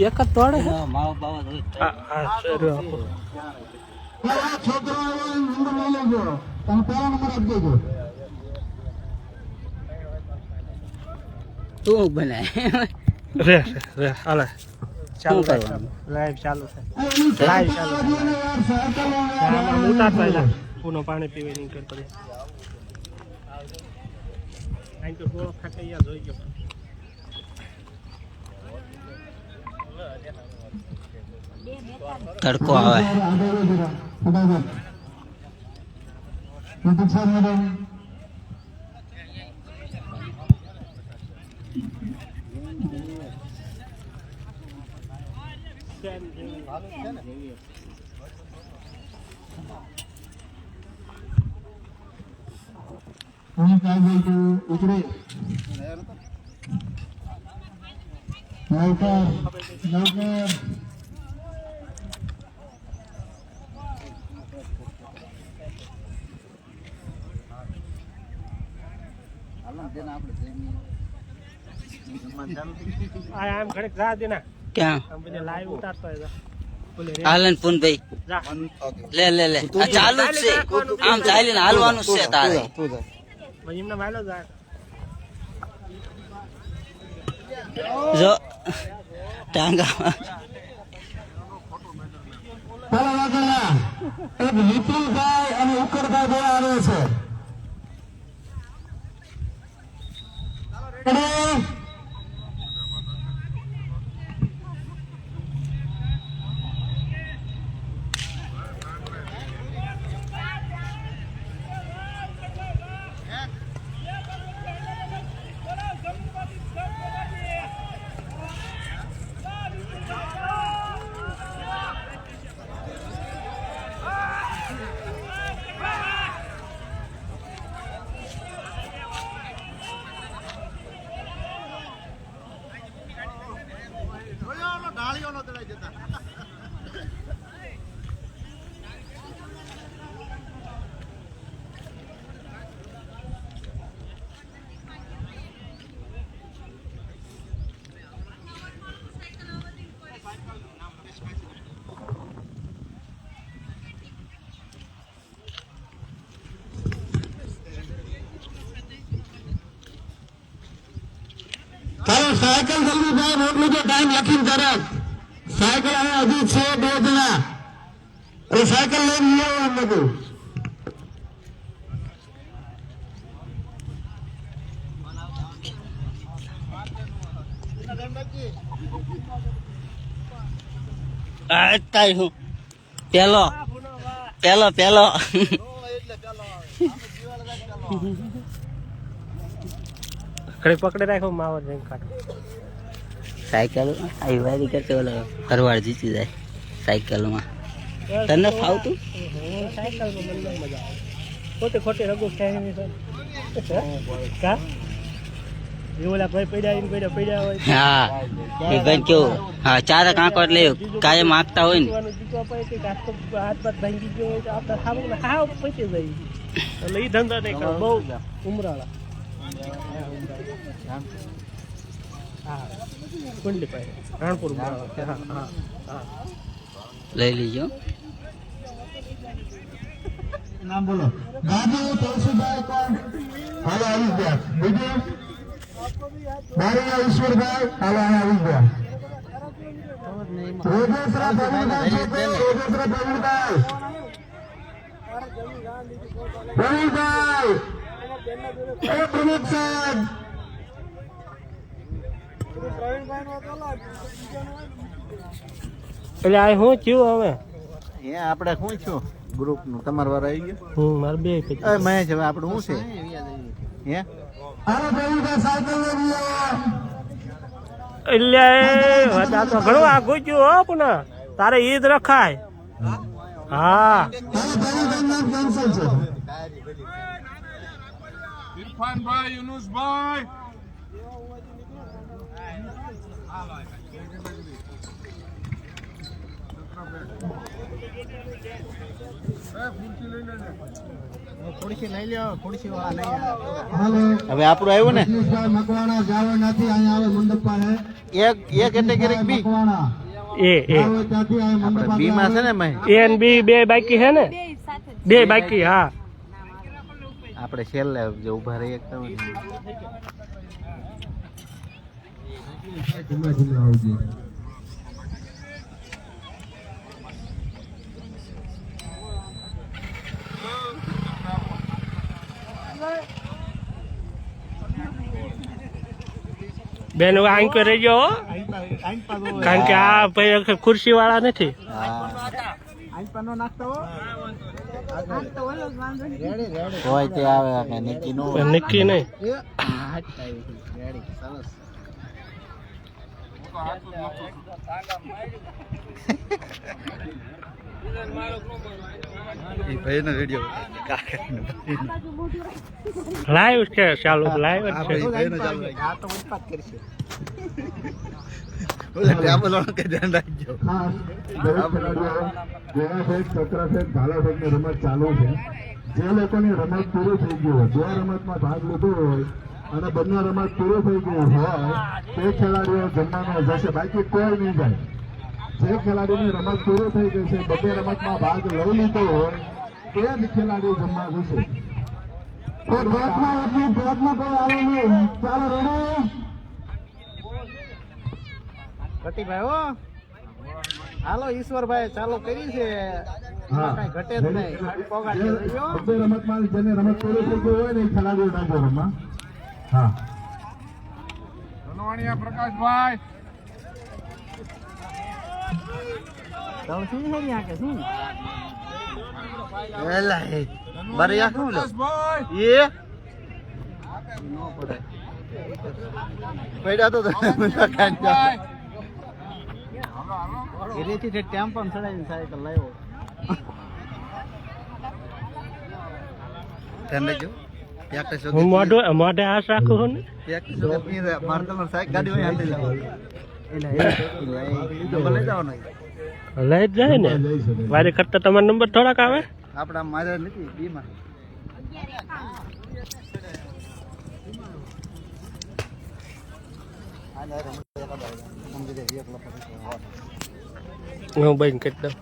એક જ તોડે માવો બાવો તું બનાય રે રે હાલે ચાલુ કરવાનું લાઈવ ચાલુ છે લાઈવ ચાલુ ઉતાર પહેલા પૂનો પાણી પીવી નહીં કર પડે આઈ તો ગોળો ખાટૈયા જોઈ ગયો તડકો આવે આમ ઘડીક જા દે ના ક્યાં આમ બધે લાઈવ ઉતારતો હોય હાલન પુનભાઈ લે લે લે આ ચાલુ જ છે આમ ચાલીને હાલવાનું છે તારે એમને માયલો જાય જો ટાંગા વિપુલભાઈ અને ઉકરભાઈ બે આવે છે સાયકલ જલ્દી ભાઈ નોટ લીધો ટાઈમ લખીને તરત સાયકલ હવે હજી છે 2 જણા એ સાયકલ લઈને આવો બધું હું પેલો પેલો પેલો ઘડી પકડે રાખો માવર જઈને કાઢો સાયકલ આવી વારી કરતે ઓલો ફરવાડ જીતી જાય સાયકલમાં તને ફાવતું સાયકલમાં મને મજા આવે ખોટે ખોટે રગો ખાઈ કા એ ઓલા ભાઈ પડ્યા હોય હા એ ભાઈ કેવું હા ચારે કાંકો એટલે કાયમ આંકતા હોય ને હાથ બાત ભાંગી ગયો હોય તો આપણે ખાવું હાવ પૈસે જાય એટલે એ ધંધા નહીં કરો બહુ ઉમરાળા હા કુંડલી પાસે રાણપુર ઉમરાળા હા હા લઈ લીજો નામ બોલો ગાદી તલસીભાઈ કોણ હાલો આવી ગયા બીજું મારી ઈશ્વરભાઈ હાલો આવી ગયા રોજેશ્વરા પ્રવીણભાઈ પ્રવીણભાઈ એ પ્રમુખ સાહેબ એટલે આ શું થયું હવે એ આપણે શું છું ગ્રુપ નું તમારા વાળા આવી ગયો મારે બે મહેશ હવે આપણું શું છે હે હાલો પ્રવીણભાઈ સાયકલ લઈ એટલે આ તો ઘણું આગું ગયું હો પુનઃ તારે ઈદ રખાય હા પ્રવીણભાઈ નામ કેન્સલ છે ઇરફાનભાઈ યુનુસભાઈ ખુરશી લઈ લ્યો, ખુરશી વાળા નહીં હાલો હવે આપણું આવ્યું ને રજનીશભાઈ મકવાણા જાવ નથી અહીંયા આવે મંડપ પાસે એક કેટેગરી બી મકવાણા એ આવે ત્યાંથી આ મંડપ પાસે બી માં છે ને મેં એ અને બી બે બાકી છે ને બે બાકી હા આપણે છેલ્લે જે ઉભા રહી એકતા હોય ધીમે ધીમે આવજો બેન હવે આંક રહી ગયો હો. કારણ કે આ ભાઈ ખુરશી વાળા નથી હોય તે આવે કે નક્કી નો હોય. નક્કી નહીં લાઈવ છે ચાલુ લાઈવ જ છે ખાસ દરેક ખેલાડીઓ જેના સાહેબ ચક્ર સાહેબ ભાલા સાહેબની રમત ચાલુ છે જે લોકોની રમત પૂરી થઈ ગઈ હોય બે રમતમાં ભાગ લીધો હોય અને બંને રમત પૂરી થઈ ગઈ હોય તે ખેલાડીઓ જમવાનું જશે બાકી કોઈ નહીં જાય જે ખેલાડીની રમત પૂરી થઈ ગઈ છે બંને રમતમાં ભાગ લઈ લીધો હોય તે જ ખેલાડી જમવા જશે કોઈ આવે નહીં ચાલો રેડી કટીભાઈ હો હાલો ઈશ્વરભાઈ ચાલુ કરી છે હા કઈ ઘટે જ નહીં ખાલી પોગાડી લઈ લો. બધી રમતમાં જેને રમત પૂરી થઈ ગઈ હોય ને એ ખેલાડીઓ નાખો રમવા હા ચાલો શું છે ન્યા કે શું એલા એ બરિયા શું લો એ નો પડે પડ્યા તો ઘરેથી તે ટેમ્પો ચડાવીને સાયકલ લાવ્યો ધ્યાન રાખજો હું મોઢે આશ રાખું છું ને લઈ જ જાય ને વારી કરતા તમારો નંબર થોડાક આવે આપડા મારે નથી બીમાં હું બંધ કરી દઉં